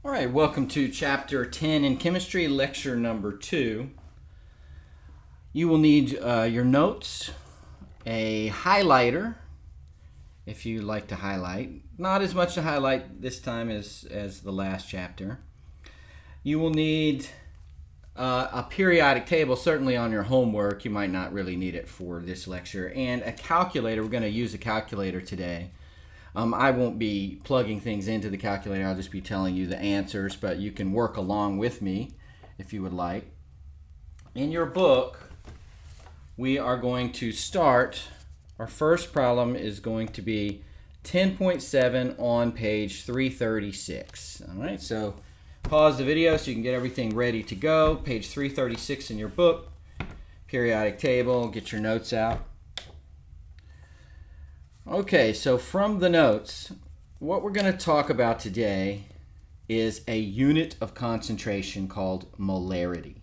All right, welcome to Chapter 10 in Chemistry, Lecture number 2. You will need your notes, a highlighter, if you like to highlight. Not as much to highlight this time as the last chapter. You will need a periodic table, certainly on your homework. You might not really need it for this lecture. And a calculator. We're going to use a calculator today. I won't be plugging things into the calculator. I'll just be telling you the answers, but you can work along with me if you would like. In your book, we are going to start. Our first problem is going to be 10.7 on page 336. All right, so pause the video so you can get everything ready to go. Page 336 in your book, periodic table, get your notes out. Okay, so from the notes, what we're going to talk about today is a unit of concentration called molarity.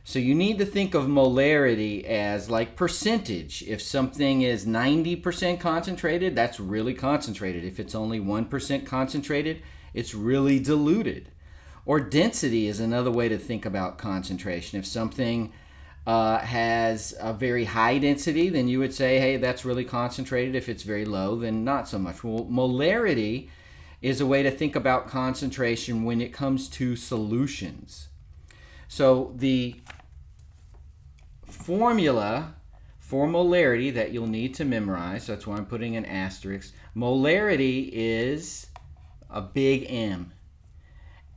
So you need to think of molarity as like percentage. If something is 90% concentrated, that's really concentrated. If it's only 1% concentrated, it's really diluted. Or density is another way to think about concentration. If something has a very high density, then you would say, hey, that's really concentrated. If it's very low, then not so much. Well, molarity is a way to think about concentration when it comes to solutions. So the formula for molarity that you'll need to memorize, so that's why I'm putting an asterisk. Molarity is a big M,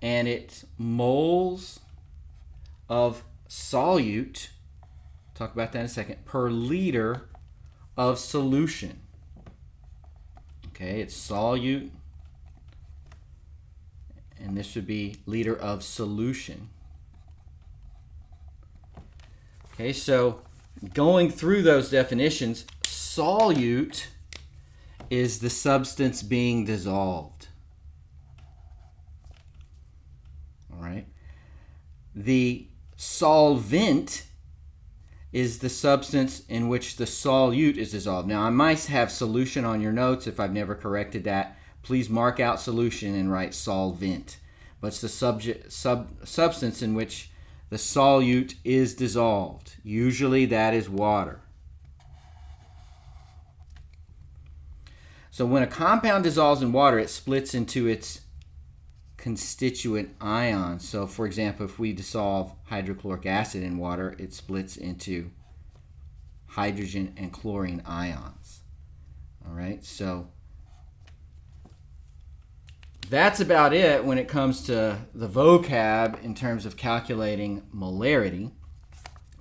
and it's moles of solute, talk about that in a second, per liter of solution. Okay, it's solute, and this would be liter of solution. Okay, so going through those definitions, solute is the substance being dissolved. All right. The solvent is the substance in which the solute is dissolved. Now, I might have solution on your notes. If I've never corrected that, please mark out solution and write solvent. But it's the substance in which the solute is dissolved. Usually that is water. So when a compound dissolves in water, it splits into its constituent ions. So for example, if we dissolve hydrochloric acid in water, it splits into hydrogen and chlorine ions. All right, so that's about it when it comes to the vocab in terms of calculating molarity.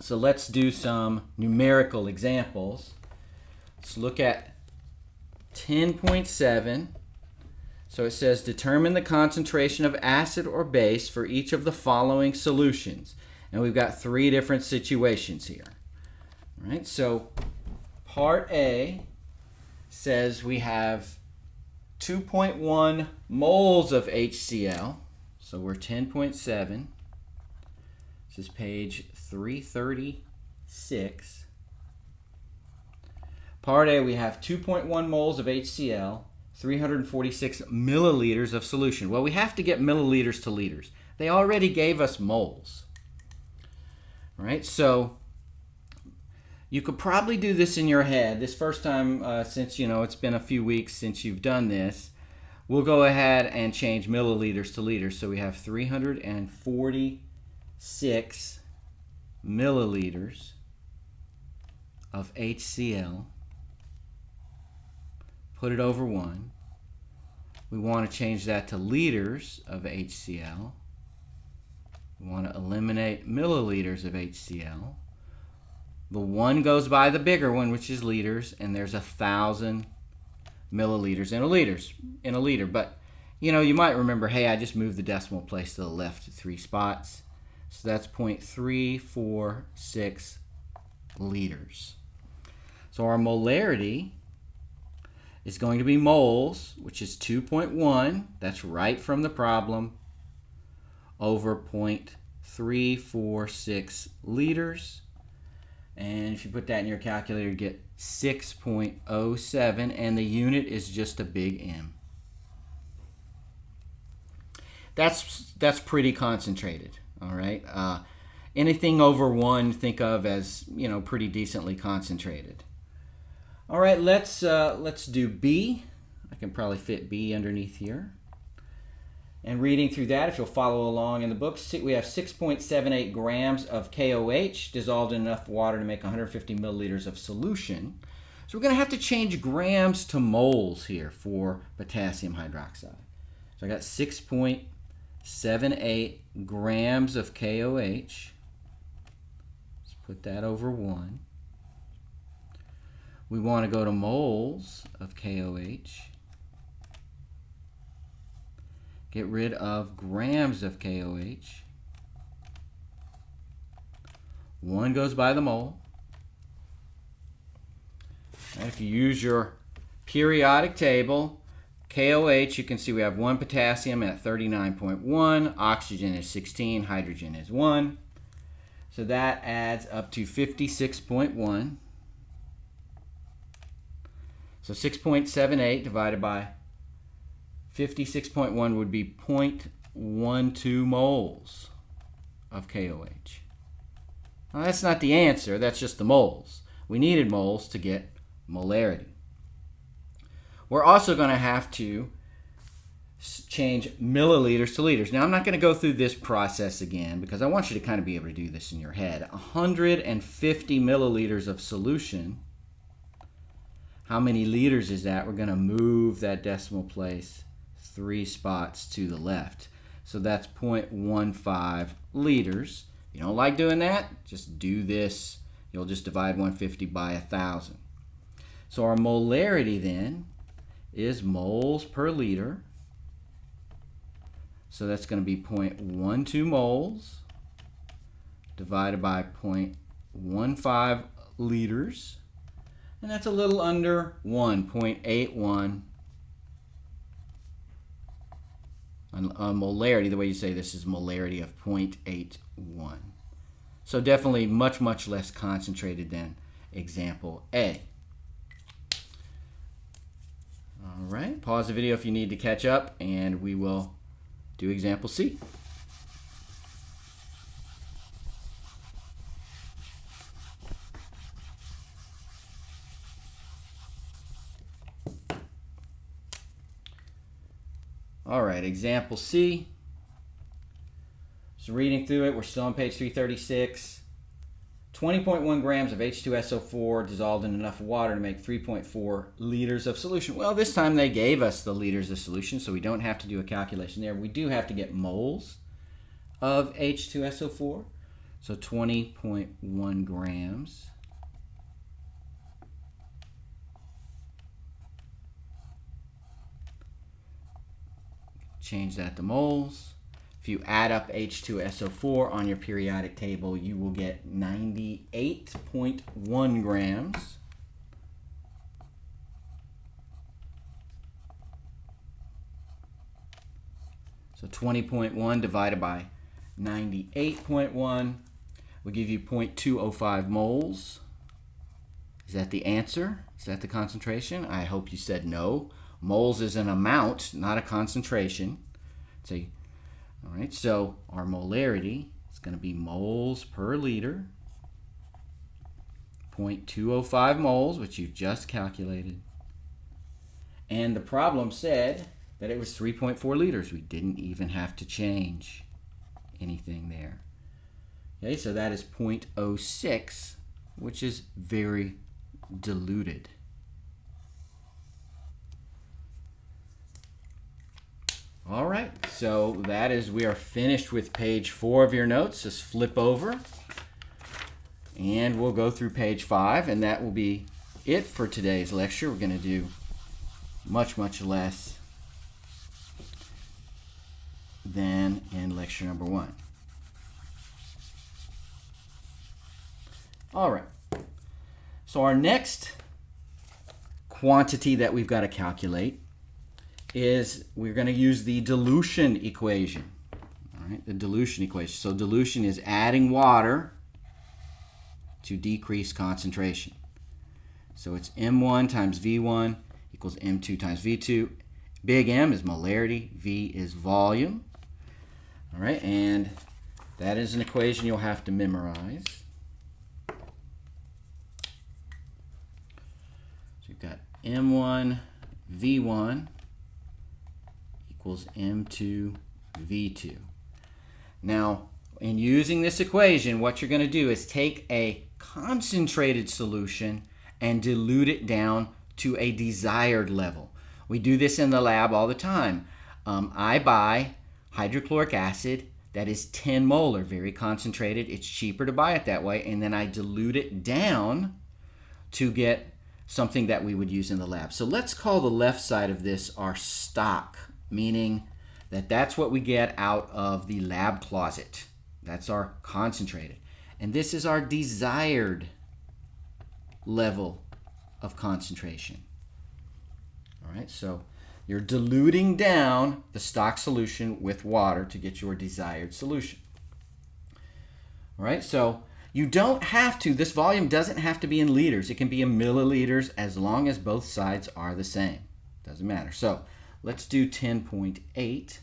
So let's do some numerical examples. Let's look at 10.7. So it says, determine the concentration of acid or base for each of the following solutions. And we've got 3 different situations here. All right, so part A says we have 2.1 moles of HCl. So we're 10.7. This is page 336. Part A, we have 2.1 moles of HCl. 346 milliliters of solution. Well, we have to get milliliters to liters. They already gave us moles. All right, so you could probably do this in your head. This first time, since it's been a few weeks since you've done this, we'll go ahead and change milliliters to liters. So we have 346 milliliters of HCl. Put it over 1. We want to change that to liters of HCl. We want to eliminate milliliters of HCl. The 1 goes by the bigger one, which is liters, and there's 1,000 milliliters in a liter. But you might remember, hey, I just moved the decimal place to the left 3 spots. So that's 0.346 liters. So our molarity is going to be moles, which is 2.1, that's right from the problem, over 0.346 liters. And if you put that in your calculator, you get 6.07, and the unit is just a big M. that's pretty concentrated. All right. Anything over 1, think of as, pretty decently concentrated. All right, let's do B. I can probably fit B underneath here. And reading through that, if you'll follow along in the book, we have 6.78 grams of KOH dissolved in enough water to make 150 milliliters of solution. So we're going to have to change grams to moles here for potassium hydroxide. So I got 6.78 grams of KOH. Let's put that over 1. We want to go to moles of KOH. Get rid of grams of KOH. 1 goes by the mole. And if you use your periodic table, KOH, you can see we have 1 potassium at 39.1, oxygen is 16, hydrogen is 1. So that adds up to 56.1. So 6.78 divided by 56.1 would be 0.12 moles of KOH. Now that's not the answer, that's just the moles. We needed moles to get molarity. We're also going to have to change milliliters to liters. Now I'm not going to go through this process again because I want you to kind of be able to do this in your head. 150 milliliters of solution. How many liters is that? We're going to move that decimal place 3 spots to the left. So that's 0.15 liters. If you don't like doing that, just do this. You'll just divide 150 by 1,000. So our molarity then is moles per liter. So that's going to be 0.12 moles divided by 0.15 liters. And that's a little under 1.81. Molarity, the way you say this is molarity of 0.81. So definitely much, much less concentrated than example A. All right, pause the video if you need to catch up, and we will do example C. All right, example C. So reading through it, we're still on page 336. 20.1 grams of H2SO4 dissolved in enough water to make 3.4 liters of solution. Well, this time they gave us the liters of solution, so we don't have to do a calculation there. We do have to get moles of H2SO4. So 20.1 grams. Change that to moles. If you add up H2SO4 on your periodic table, you will get 98.1 grams. So 20.1 divided by 98.1 will give you 0.205 moles. Is that the answer? Is that the concentration? I hope you said no. Moles is an amount, not a concentration. All right, so our molarity is going to be moles per liter, 0.205 moles, which you've just calculated. And the problem said that it was 3.4 liters. We didn't even have to change anything there. Okay, so that is 0.06, which is very diluted. All right, so we are finished with page 4 of your notes. Just flip over and we'll go through page 5, and that will be it for today's lecture. We're going to do much, much less than in lecture number 1. All right, so our next quantity that we've got to calculate is we're going to use the dilution equation. All right, the dilution equation. So dilution is adding water to decrease concentration. So it's M1 times V1 equals M2 times V2. Big M is molarity, V is volume. All right, and that is an equation you'll have to memorize. So you've got M1 V1 equals M2 V2. Now, in using this equation, what you're going to do is take a concentrated solution and dilute it down to a desired level. We do this in the lab all the time. I buy hydrochloric acid that is 10 molar, very concentrated. It's cheaper to buy it that way, and then I dilute it down to get something that we would use in the lab. So let's call the left side of this our stock, meaning that that's what we get out of the lab closet. That's our concentrated. And this is our desired level of concentration. All right, so you're diluting down the stock solution with water to get your desired solution. All right, so you don't have to, this volume doesn't have to be in liters. It can be in milliliters as long as both sides are the same. Doesn't matter. So let's do 10.8.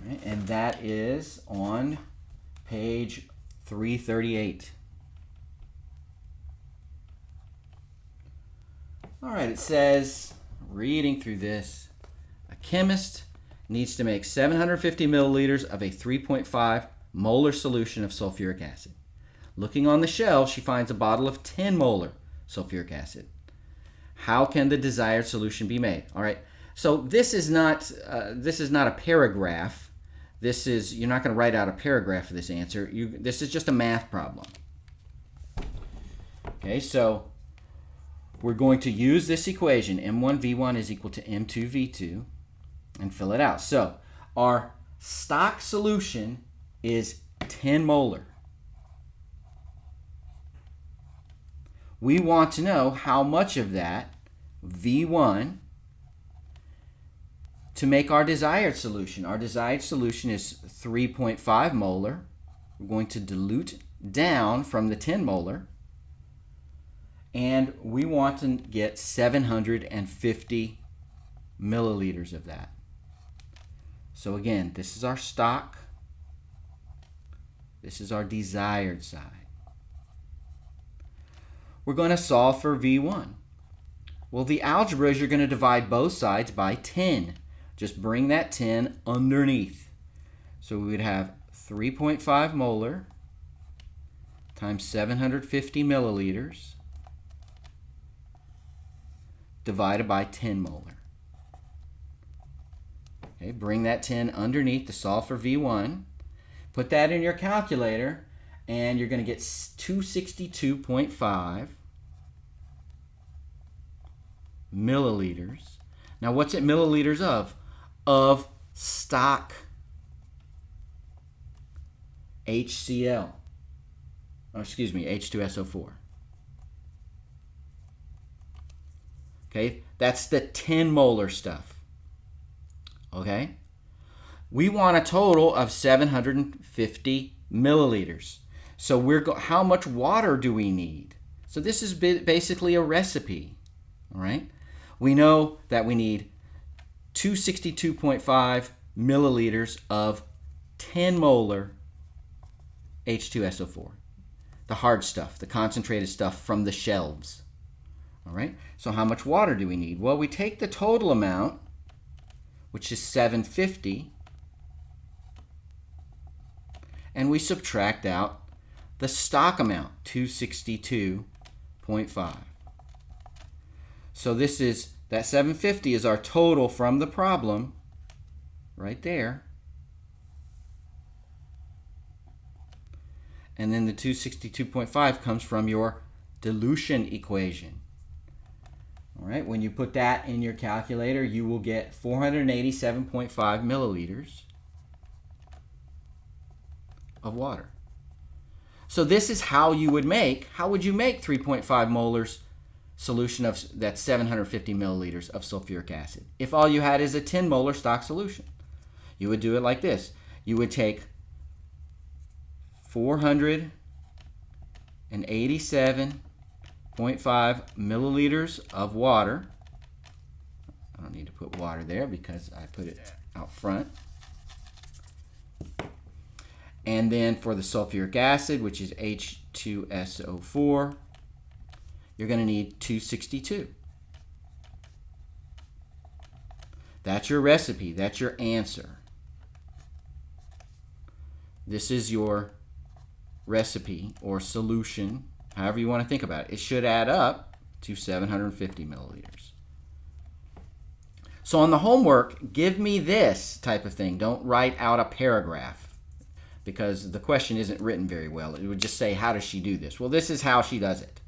Right, and that is on page 338. All right, it says, reading through this, a chemist needs to make 750 milliliters of a 3.5 molar solution of sulfuric acid. Looking on the shelf, she finds a bottle of 10 molar sulfuric acid. How can the desired solution be made? All right, so this is not a paragraph. This is, you're not going to write out a paragraph for this answer. This is just a math problem. Okay, so we're going to use this equation, M1V1 is equal to M2V2, and fill it out. So our stock solution is 10 molar. We want to know how much of that, V1, to make our desired solution. Our desired solution is 3.5 molar. We're going to dilute down from the 10 molar. And we want to get 750 milliliters of that. So again, this is our stock. This is our desired side. We're going to solve for V1. Well, the algebra is you're going to divide both sides by 10. Just bring that 10 underneath. So we would have 3.5 molar times 750 milliliters divided by 10 molar. Okay, bring that 10 underneath to solve for V1. Put that in your calculator, and you're going to get 262.5 milliliters. Now, what's it milliliters of? Of stock HCl. Oh, excuse me, H2SO4. Okay, that's the 10 molar stuff. Okay, we want a total of 750 milliliters. So how much water do we need? So this is basically a recipe. All right, we know that we need 262.5 milliliters of 10 molar H2SO4, the hard stuff, the concentrated stuff from the shelves. All right, so how much water do we need? Well, we take the total amount, which is 750, and we subtract out the stock amount, 262.5. So this is, that 750 is our total from the problem, right there. And then the 262.5 comes from your dilution equation. All right, when you put that in your calculator, you will get 487.5 milliliters of water. So this is how you would make, how would you make 3.5 molars solution of that 750 milliliters of sulfuric acid? If all you had is a 10 molar stock solution, you would do it like this. You would take 487.5 milliliters of water. I don't need to put water there because I put it out front. And then for the sulfuric acid, which is H2SO4, you're going to need 262. That's your recipe. That's your answer. This is your recipe or solution, however you want to think about it. It should add up to 750 milliliters. So on the homework, give me this type of thing. Don't write out a paragraph because the question isn't written very well. It would just say, how does she do this? Well, this is how she does it.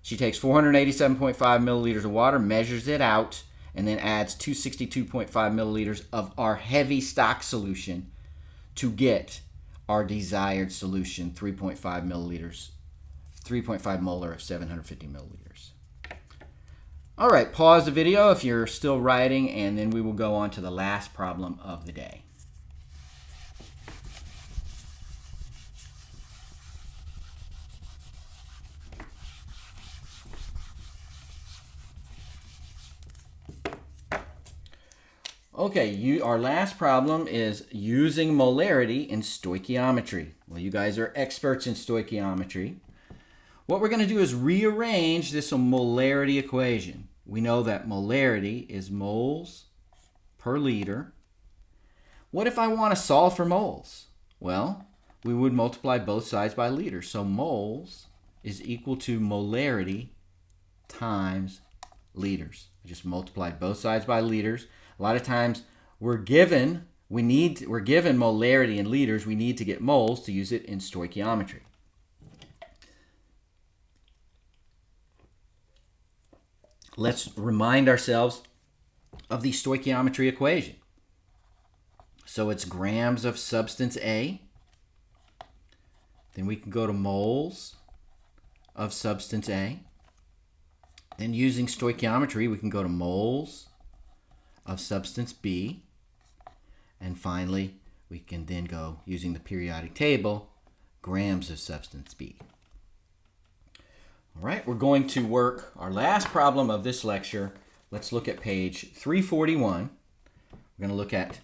She takes 487.5 milliliters of water, measures it out, and then adds 262.5 milliliters of our heavy stock solution to get our desired solution, 3.5 milliliters, 3.5 molar of 750 milliliters. All right, pause the video if you're still writing, and then we will go on to the last problem of the day. Okay, our last problem is using molarity in stoichiometry. Well, you guys are experts in stoichiometry. What we're going to do is rearrange this molarity equation. We know that molarity is moles per liter. What if I want to solve for moles? Well, we would multiply both sides by liters. So moles is equal to molarity times liters. I just multiplied both sides by liters. A lot of times we're given molarity in liters. We need to get moles to use it in stoichiometry. Let's remind ourselves of the stoichiometry equation. So it's grams of substance A. Then we can go to moles of substance A. Then using stoichiometry, we can go to moles of substance B. And finally, we can then go, using the periodic table, grams of substance B. All right, we're going to work our last problem of this lecture. Let's look at page 341. We're going to look at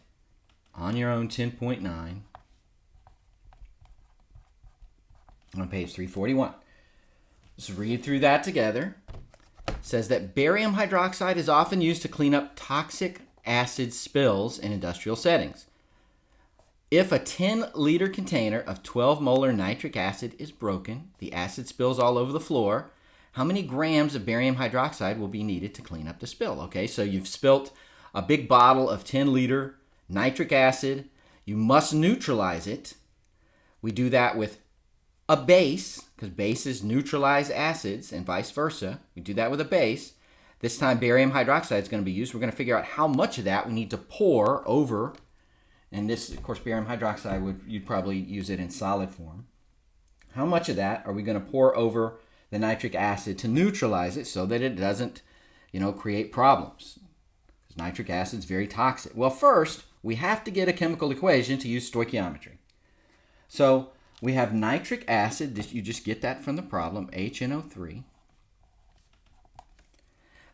On Your Own 10.9 on page 341. Let's read through that together. It says that barium hydroxide is often used to clean up toxic acid spills in industrial settings. If a 10-liter container of 12 molar nitric acid is broken, the acid spills all over the floor, how many grams of barium hydroxide will be needed to clean up the spill? Okay, so you've spilt a big bottle of 10-liter nitric acid. You must neutralize it. We do that with a base, because bases neutralize acids and vice versa. We do that with a base. This time barium hydroxide is going to be used. We're going to figure out how much of that we need to pour over. And this, of course, barium hydroxide, you'd probably use it in solid form. How much of that are we going to pour over the nitric acid to neutralize it so that it doesn't, create problems? Because nitric acid is very toxic. Well, first, we have to get a chemical equation to use stoichiometry. So we have nitric acid. You just get that from the problem, HNO3.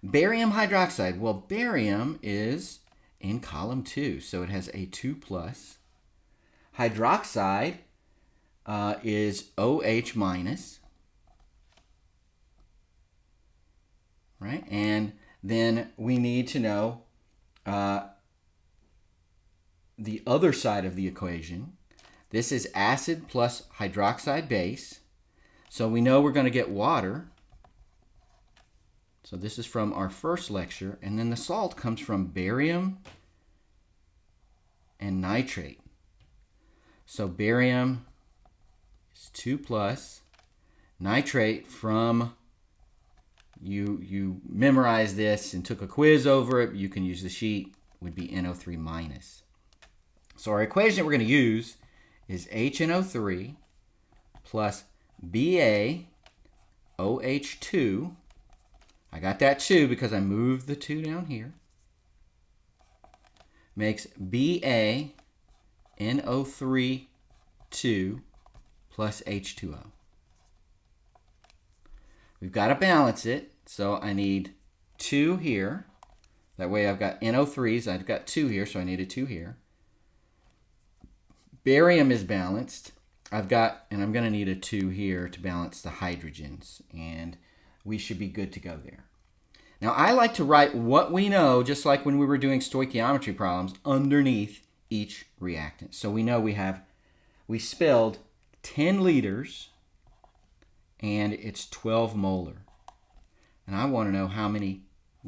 Barium hydroxide. Well, barium is in column 2, so it has a 2+. Hydroxide is OH-, right? And then we need to know the other side of the equation. This is acid plus hydroxide base. So we know we're going to get water. So this is from our first lecture. And then the salt comes from barium and nitrate. So barium is 2+. Nitrate from, you memorized this and took a quiz over it. You can use the sheet, would be NO3-. So our equation that we're going to use is HNO3 plus BaOH2. I got that 2 because I moved the 2 down here. Makes BaNO3 2 plus H2O. We've got to balance it, so I need 2 here That way I've got NO3s. I've got 2 here, so I need a 2 here. Barium is balanced. I'm going to need a 2 here to balance the hydrogens. And we should be good to go there. Now, I like to write what we know, just like when we were doing stoichiometry problems, underneath each reactant. So we know we spilled 10 liters, and it's 12 molar. And I want to know how many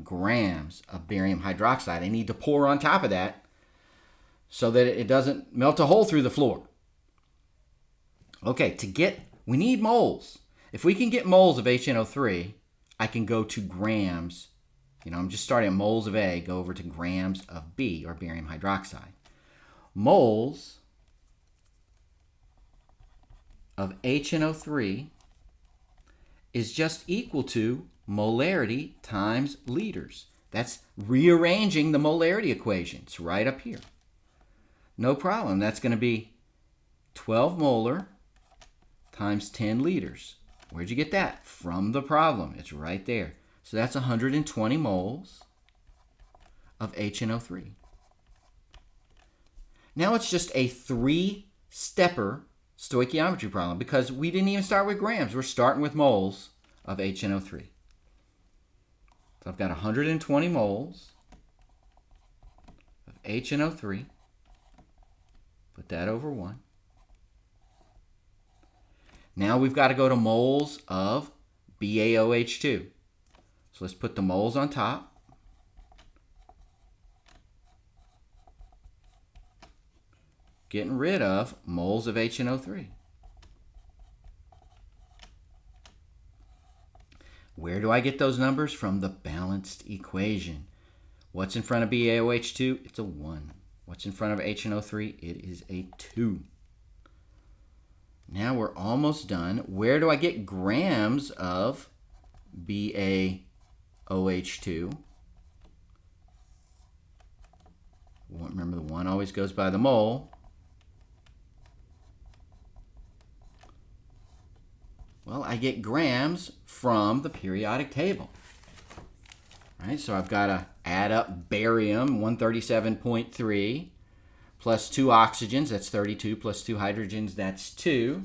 grams of barium hydroxide I need to pour on top of that so that it doesn't melt a hole through the floor. Okay, we need moles. If we can get moles of HNO3, I can go to grams. I'm just starting at moles of A, go over to grams of B, or barium hydroxide. Moles of HNO3 is just equal to molarity times liters. That's rearranging the molarity equation. It's right up here. No problem. That's going to be 12 molar times 10 liters. Where'd you get that? From the problem. It's right there. So that's 120 moles of HNO3. Now it's just a 3-stepper stoichiometry problem because we didn't even start with grams. We're starting with moles of HNO3. So I've got 120 moles of HNO3. Put that over 1. Now we've got to go to moles of BaOH2. So let's put the moles on top. Getting rid of moles of HNO3. Where do I get those numbers? From the balanced equation. What's in front of BaOH2? It's a 1. What's in front of HNO3? It is a 2. Now we're almost done. Where do I get grams of BaOH2? Remember, the 1 always goes by the mole. Well, I get grams from the periodic table. All right, so I've got to add up barium, 137.3, plus 2 oxygens, that's 32, plus 2 hydrogens, that's 2.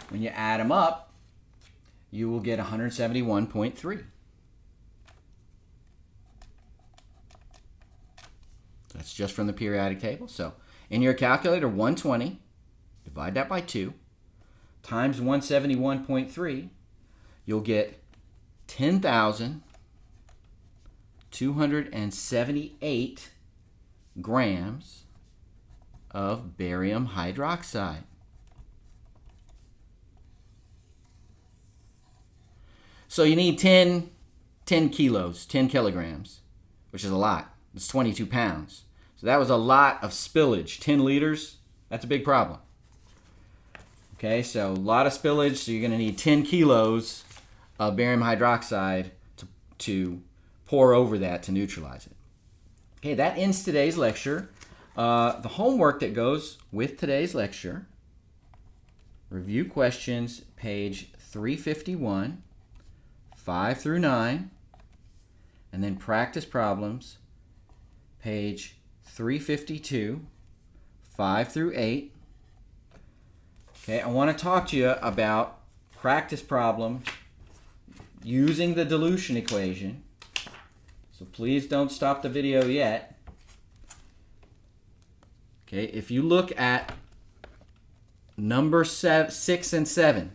When you add them up, you will get 171.3. That's just from the periodic table. So in your calculator, 120, divide that by 2, times 171.3, you'll get 10,278 grams of barium hydroxide. So you need 10 kilos, 10 kilograms, which is a lot. It's 22 pounds. So that was a lot of spillage. 10 liters, that's a big problem. Okay, so a lot of spillage, so you're going to need 10 kilos of barium hydroxide to pour over that to neutralize it. Okay, that ends today's lecture. The homework that goes with today's lecture, review questions, page 351, 5 through 9, and then practice problems, page 352, 5 through 8. Okay, I want to talk to you about practice problems using the dilution equation. So please don't stop the video yet. Okay, if you look at number 6 and 7,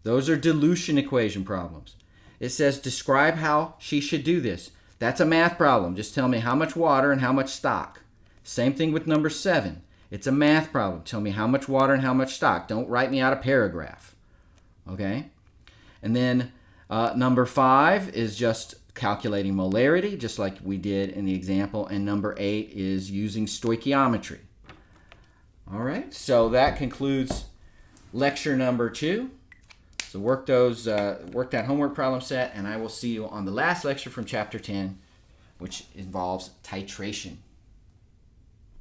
those are dilution equation problems. It says describe how she should do this. That's a math problem. Just tell me how much water and how much stock. Same thing with number 7. It's a math problem. Tell me how much water and how much stock. Don't write me out a paragraph. Okay? And then number 5 is just calculating molarity, just like we did in the example. And number 8 is using stoichiometry. All right, so that concludes lecture number 2. So work that homework problem set, and I will see you on the last lecture from chapter 10, which involves titration.